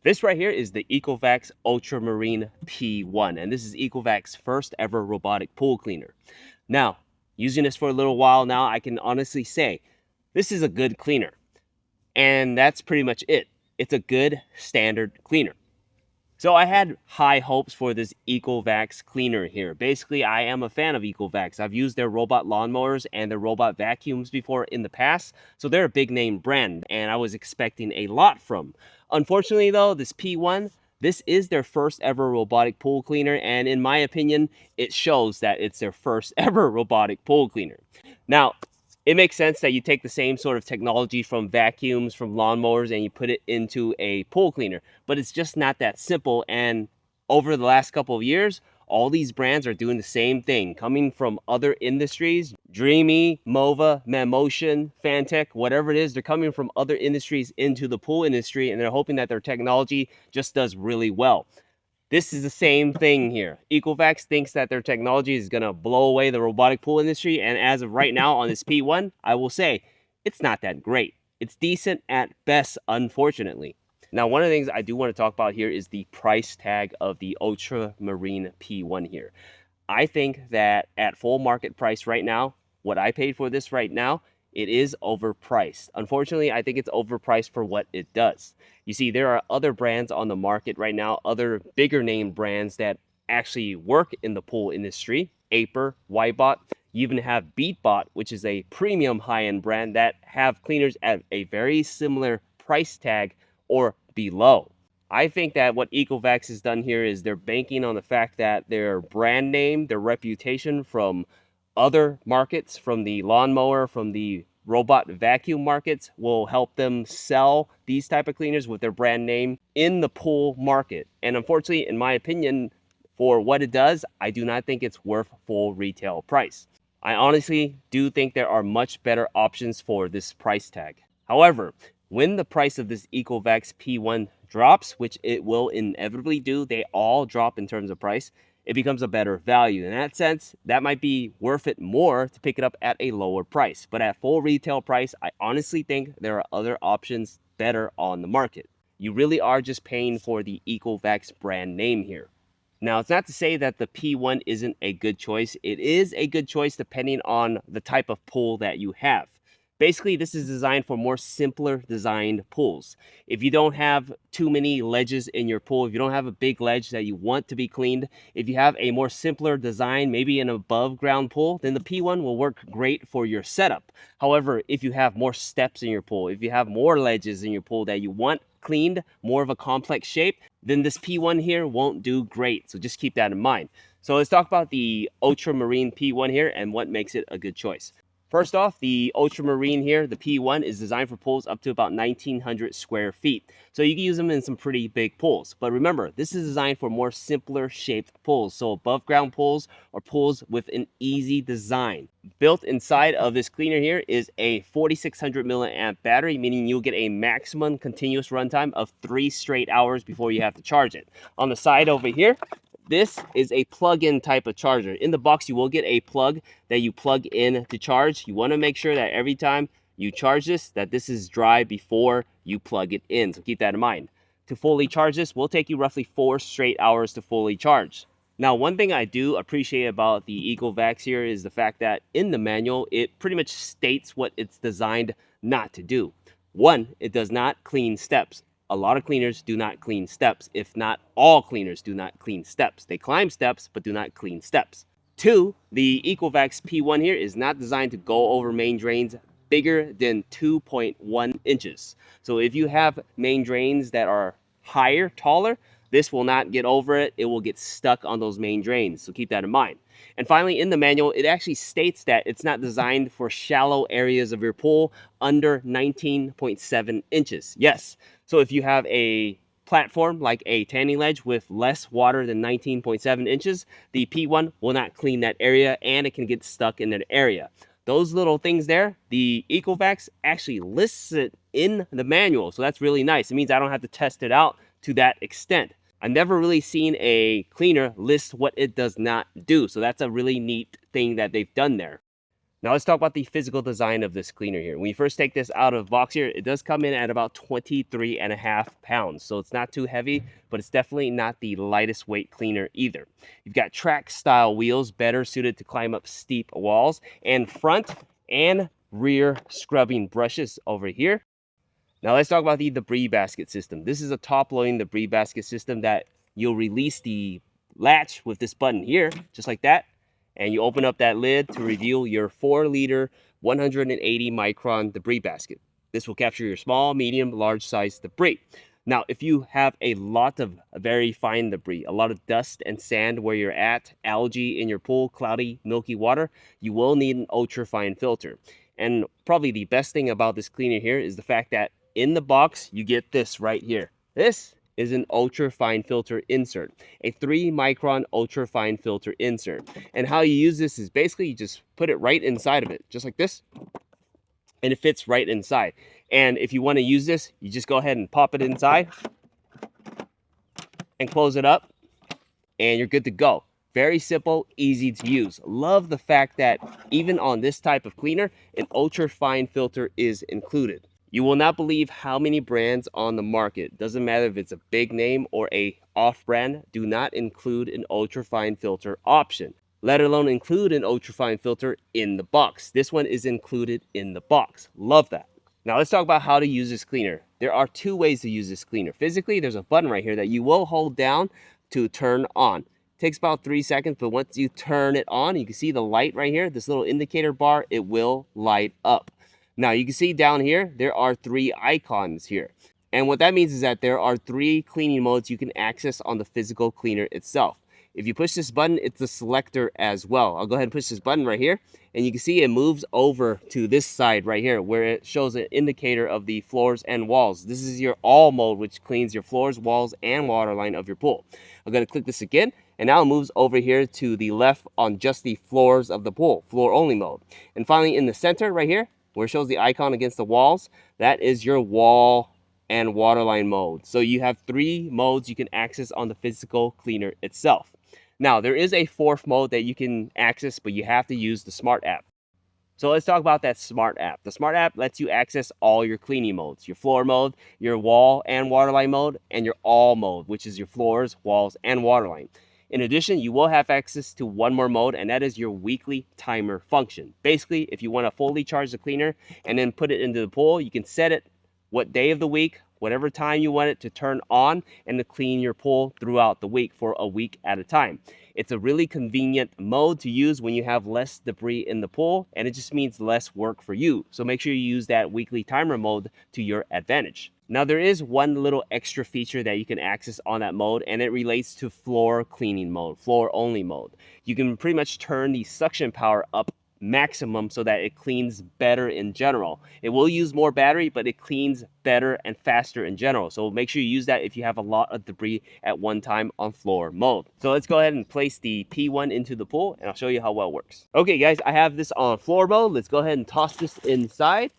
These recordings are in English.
This right here is the Ecovacs Ultramarine P1, and this is Ecovac's first ever robotic pool cleaner. Now, using this for a little while now, I can honestly say this is a good cleaner, and that's pretty much it. It's a good standard cleaner. So I had high hopes for this Ecovacs cleaner here. Basically, I am a fan of Ecovacs. I've used their robot lawnmowers and their robot vacuums before in the past, so they're a big name brand, and I was expecting a lot from. Unfortunately though, this P1, this is their first ever robotic pool cleaner, and in my opinion, it shows that it's their first ever robotic pool cleaner. Now, it makes sense that you take the same sort of technology from vacuums, from lawnmowers, and you put it into a pool cleaner. But it's just not that simple. And over the last couple of years, all these brands are doing the same thing, coming from other industries. Dreamy, Mova, Mammotion, Fantech, whatever it is, they're coming from other industries into the pool industry, and they're hoping that their technology just does really well. This is the same thing here. Ecovacs thinks that their technology is going to blow away the robotic pool industry, and as of right now on this P1, I will say it's not that great. It's decent at best, unfortunately. Now, one of the things I do want to talk about here is the price tag of the Ultramarine P1 here. I think that at full market price right now, what I paid for this right now, it is overpriced. Unfortunately, I think it's overpriced for what it does. You see, there are other brands on the market right now, other bigger name brands that actually work in the pool industry. Aper, Whitebot, you even have Beatbot, which is a premium high-end brand that have cleaners at a very similar price tag or below. I think that what Ecovacs has done here is they're banking on the fact that their brand name, their reputation from other markets, from the lawnmower, from the robot vacuum markets, will help them sell these type of cleaners with their brand name in the pool market. And unfortunately, in my opinion, for what it does, I do not think it's worth full retail price. I honestly do think there are much better options for this price tag. However, when the price of this Ecovacs P1 drops, which it will inevitably do, they all drop in terms of price, it becomes a better value. In that sense, that might be worth it more to pick it up at a lower price. But at full retail price, I honestly think there are other options better on the market. You really are just paying for the Ecovacs brand name here. Now, it's not to say that the P1 isn't a good choice. It is a good choice depending on the type of pool that you have. Basically, this is designed for more simpler designed pools. If you don't have too many ledges in your pool, if you don't have a big ledge that you want to be cleaned, if you have a more simpler design, maybe an above ground pool, then the P1 will work great for your setup. However, if you have more steps in your pool, if you have more ledges in your pool that you want cleaned, more of a complex shape, then this P1 here won't do great. So just keep that in mind. So let's talk about the Ultramarine P1 here and what makes it a good choice. First off, the Ultramarine here, the P1, is designed for pools up to about 1,900 square feet. So you can use them in some pretty big pools. But remember, this is designed for more simpler shaped pools. So above ground pools or pools with an easy design. Built inside of this cleaner here is a 4,600 milliamp battery, meaning you'll get a maximum continuous runtime of 3 straight hours before you have to charge it. On the side over here, this is a plug-in type of charger. In the box, you will get a plug that you plug in to charge. You want to make sure that every time you charge this, that this is dry before you plug it in. So keep that in mind. To fully charge this will take you roughly 4 straight hours to fully charge. Now, one thing I do appreciate about the Ecovacs here is the fact that in the manual, it pretty much states what it's designed not to do. One, it does not clean steps. A lot of cleaners do not clean steps. If not all cleaners do not clean steps. They climb steps, but do not clean steps. 2, the Ecovacs P1 here is not designed to go over main drains bigger than 2.1 inches. So if you have main drains that are higher, taller, this will not get over it. It will get stuck on those main drains. So keep that in mind. And finally, in the manual, it actually states that it's not designed for shallow areas of your pool under 19.7 inches. Yes. So if you have a platform like a tanning ledge with less water than 19.7 inches, the P1 will not clean that area and it can get stuck in that area. Those little things there, the Ecovacs actually lists it in the manual. So that's really nice. It means I don't have to test it out to that extent. I've never really seen a cleaner list what it does not do. So that's a really neat thing that they've done there. Now let's talk about the physical design of this cleaner here. When you first take this out of the box here, it does come in at about 23.5 pounds. So it's not too heavy, but it's definitely not the lightest weight cleaner either. You've got track style wheels, better suited to climb up steep walls, and front and rear scrubbing brushes over here. Now let's talk about the debris basket system. This is a top loading debris basket system that you'll release the latch with this button here, just like that. And you open up that lid to reveal your 4-liter, 180 micron debris basket. This will capture your small, medium, large size debris. Now, if you have a lot of very fine debris, a lot of dust and sand where you're at, algae in your pool, cloudy, milky water, you will need an ultra fine filter. And probably the best thing about this cleaner here is the fact that in the box, you get this right here. This is an ultra fine filter insert, a 3-micron ultra fine filter insert. And how you use this is basically you just put it right inside of it, just like this, and it fits right inside. And if you want to use this, you just go ahead and pop it inside and close it up, and you're good to go. Very simple, easy to use. Love the fact that even on this type of cleaner, an ultra fine filter is included. You will not believe how many brands on the market, doesn't matter if it's a big name or a off-brand, do not include an ultrafine filter option, let alone include an ultrafine filter in the box. This one is included in the box. Love that. Now let's talk about how to use this cleaner. There are 2 ways to use this cleaner. Physically, there's a button right here that you will hold down to turn on. It takes about 3 seconds, but once you turn it on, you can see the light right here, this little indicator bar, it will light up. Now you can see down here, there are 3 icons here. And what that means is that there are 3 cleaning modes you can access on the physical cleaner itself. If you push this button, it's a selector as well. I'll go ahead and push this button right here, and you can see it moves over to this side right here where it shows an indicator of the floors and walls. This is your all mode, which cleans your floors, walls, and water line of your pool. I'm going to click this again, and now it moves over here to the left on just the floors of the pool, floor only mode. And finally in the center right here, where it shows the icon against the walls, that is your wall and waterline mode. So you have 3 modes you can access on the physical cleaner itself. Now, there is a 4th mode that you can access, but you have to use the Smart app. So let's talk about that Smart app. The Smart app lets you access all your cleaning modes, your floor mode, your wall and waterline mode, and your all mode, which is your floors, walls, and waterline. In addition, you will have access to one more mode, and that is your weekly timer function. Basically, if you want to fully charge the cleaner and then put it into the pool, you can set it what day of the week, whatever time you want it to turn on and to clean your pool throughout the week for a week at a time. It's a really convenient mode to use when you have less debris in the pool, and it just means less work for you. So make sure you use that weekly timer mode to your advantage. Now there is one little extra feature that you can access on that mode, and it relates to floor cleaning mode, floor only mode. You can pretty much turn the suction power up maximum so that it cleans better in general. It will use more battery, but it cleans better and faster in general. So make sure you use that if you have a lot of debris at one time on floor mode. So let's go ahead and place the P1 into the pool, and I'll show you how well it works. Okay guys, I have this on floor mode. Let's go ahead and toss this inside.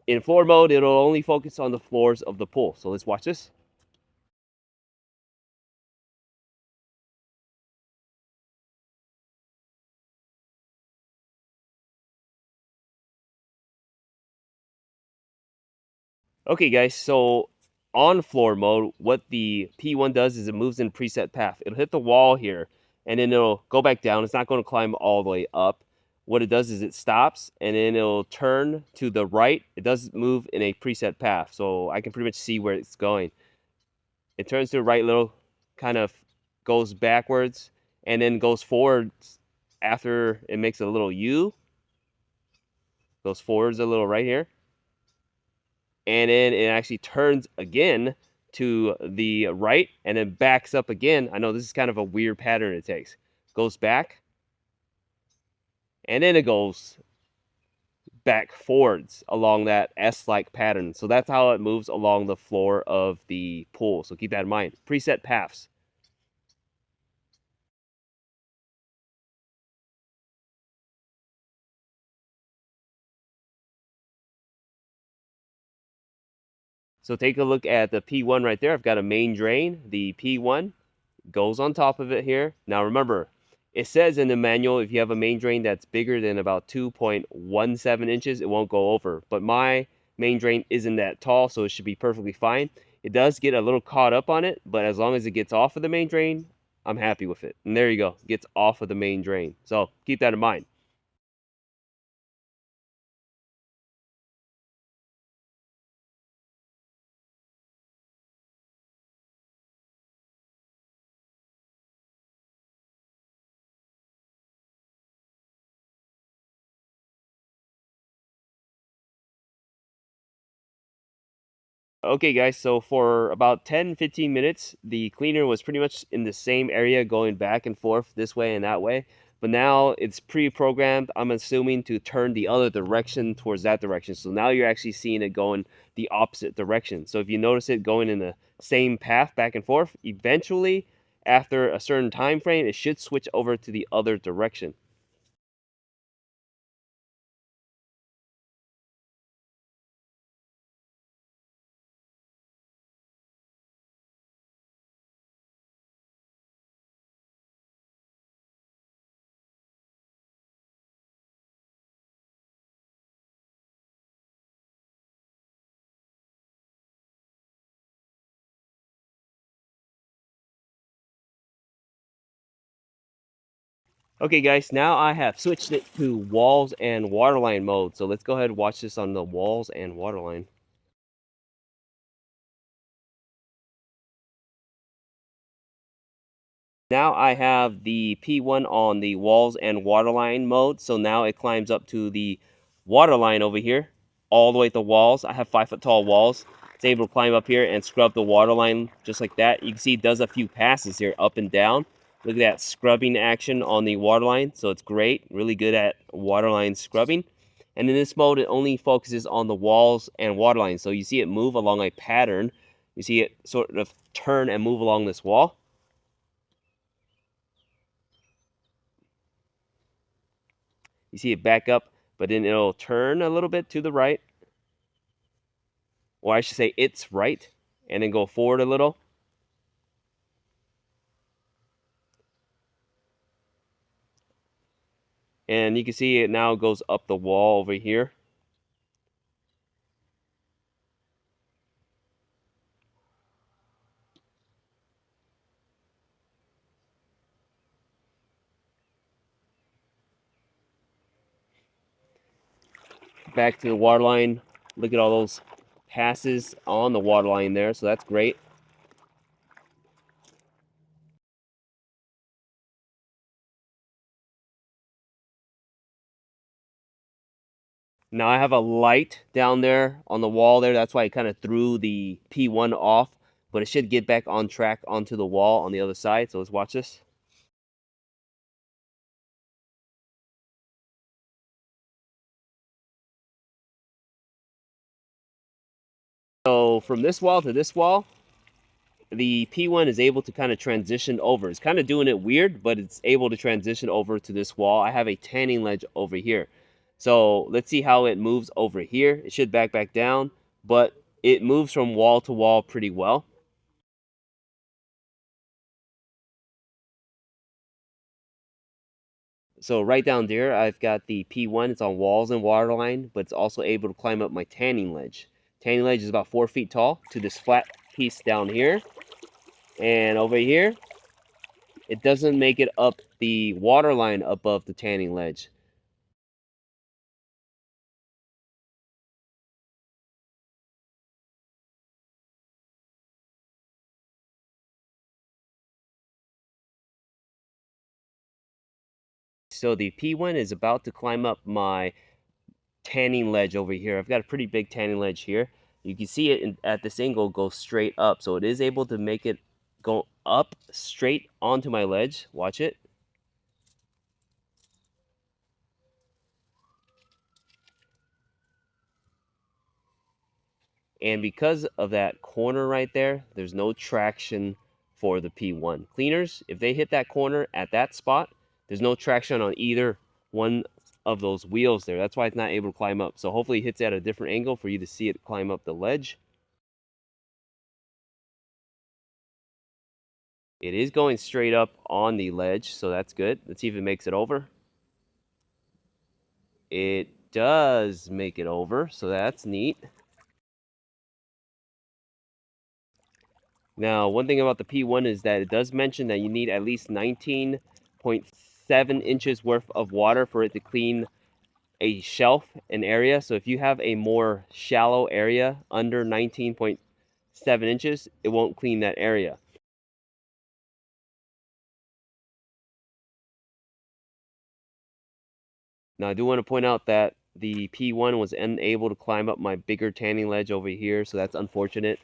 In floor mode, it'll only focus on the floors of the pool. So let's watch this. Okay guys, so on floor mode, what the P1 does is it moves in preset path. It'll hit the wall here, and then it'll go back down. It's not going to climb all the way up. What it does is it stops, and then it'll turn to the right. It does move in a preset path, so I can pretty much see where it's going. It turns to the right little, kind of goes backwards, and then goes forwards after it makes a little U. Goes forwards a little right here. And then it actually turns again to the right and then backs up again. I know this is kind of a weird pattern it takes. Goes back, and then it goes back forwards along that S-like pattern. So that's how it moves along the floor of the pool. So keep that in mind. Preset paths. So take a look at the P1 right there. I've got a main drain. The P1 goes on top of it here. Now remember, It says in the manual if you have a main drain that's bigger than about 2.17 inches, it won't go over. But my main drain isn't that tall, so it should be perfectly fine. It does get a little caught up on it, but as long as it gets off of the main drain, I'm happy with it. And there you go, it gets off of the main drain. So keep that in mind. Okay guys, so for about 10-15 minutes, the cleaner was pretty much in the same area going back and forth this way and that way. But now it's pre-programmed, I'm assuming, to turn the other direction towards that direction. So now you're actually seeing it going the opposite direction. So if you notice it going in the same path back and forth, eventually, after a certain time frame, it should switch over to the other direction. Okay guys, now I have switched it to walls and waterline mode. So let's go ahead and watch this on the walls and waterline. Now I have the P1 on the walls and waterline mode. So now it climbs up to the waterline over here, all the way to the walls. I have 5-foot tall walls. It's able to climb up here and scrub the waterline just like that. You can see it does a few passes here up and down. Look at that scrubbing action on the waterline. So it's great, really good at waterline scrubbing. And in this mode, it only focuses on the walls and waterline. So you see it move along a pattern. You see it sort of turn and move along this wall. You see it back up, but then it'll turn a little bit to the right, or I should say it's right, and then go forward a little. And you can see it now goes up the wall over here. Back to the water line. Look at all those passes on the water line there, so that's great. Now I have a light down there on the wall there. That's why I kind of threw the P1 off, but it should get back on track onto the wall on the other side. So let's watch this. So from this wall to this wall, the P1 is able to kind of transition over. It's kind of doing it weird, but it's able to transition over to this wall. I have a tanning ledge over here. So let's see how it moves over here. It should back down, but it moves from wall to wall pretty well. So right down there, I've got the P1. It's on walls and waterline, but it's also able to climb up my tanning ledge. Tanning ledge is about 4 feet tall to this flat piece down here. And over here, it doesn't make it up the water line above the tanning ledge. So the P1 is about to climb up my tanning ledge over here. I've got a pretty big tanning ledge here. You can see it at this angle go straight up. So it is able to make it go up straight onto my ledge. Watch it. And because of that corner right there, there's no traction for the P1. Cleaners, if they hit that corner at that spot, there's no traction on either one of those wheels there. That's why it's not able to climb up. So hopefully it hits at a different angle for you to see it climb up the ledge. It is going straight up on the ledge, so that's good. Let's see if it makes it over. It does make it over, so that's neat. Now, one thing about the P1 is that it does mention that you need at least 19.7 inches worth of water for it to clean a shelf, an area. So if you have a more shallow area under 19.7 inches, it won't clean that area. Now, I do want to point out that the P1 was unable to climb up my bigger tanning ledge over here, so that's unfortunate.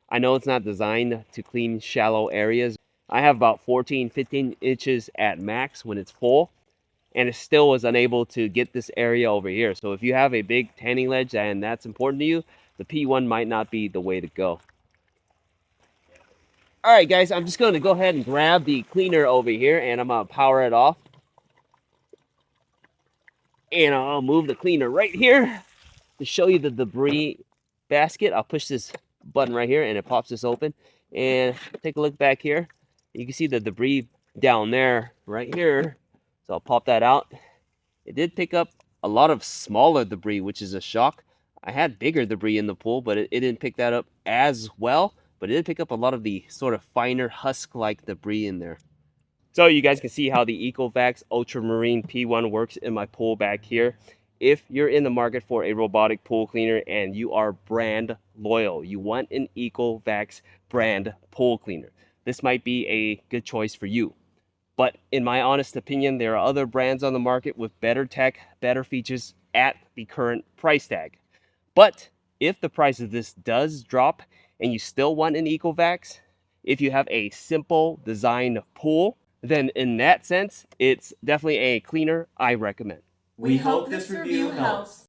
I know it's not designed to clean shallow areas. I have about 14, 15 inches at max when it's full, and it still was unable to get this area over here. So if you have a big tanning ledge and that's important to you, the P1 might not be the way to go. All right, guys, I'm just going to go ahead and grab the cleaner over here, and I'm going to power it off. And I'll move the cleaner right here to show you the debris basket. I'll push this button right here, and it pops this open. And take a look back here. You can see the debris down there right here. So I'll pop that out. It did pick up a lot of smaller debris, which is a shock. I had bigger debris in the pool, but it didn't pick that up as well. But it did pick up a lot of the sort of finer husk-like debris in there. So you guys can see how the Ecovacs Ultramarine P1 works in my pool back here. If you're in the market for a robotic pool cleaner and you are brand loyal, you want an Ecovacs brand pool cleaner, this might be a good choice for you. But in my honest opinion, there are other brands on the market with better tech, better features at the current price tag. But if the price of this does drop and you still want an Ecovacs, if you have a simple design pool, then in that sense, it's definitely a cleaner I recommend. We hope this review helps.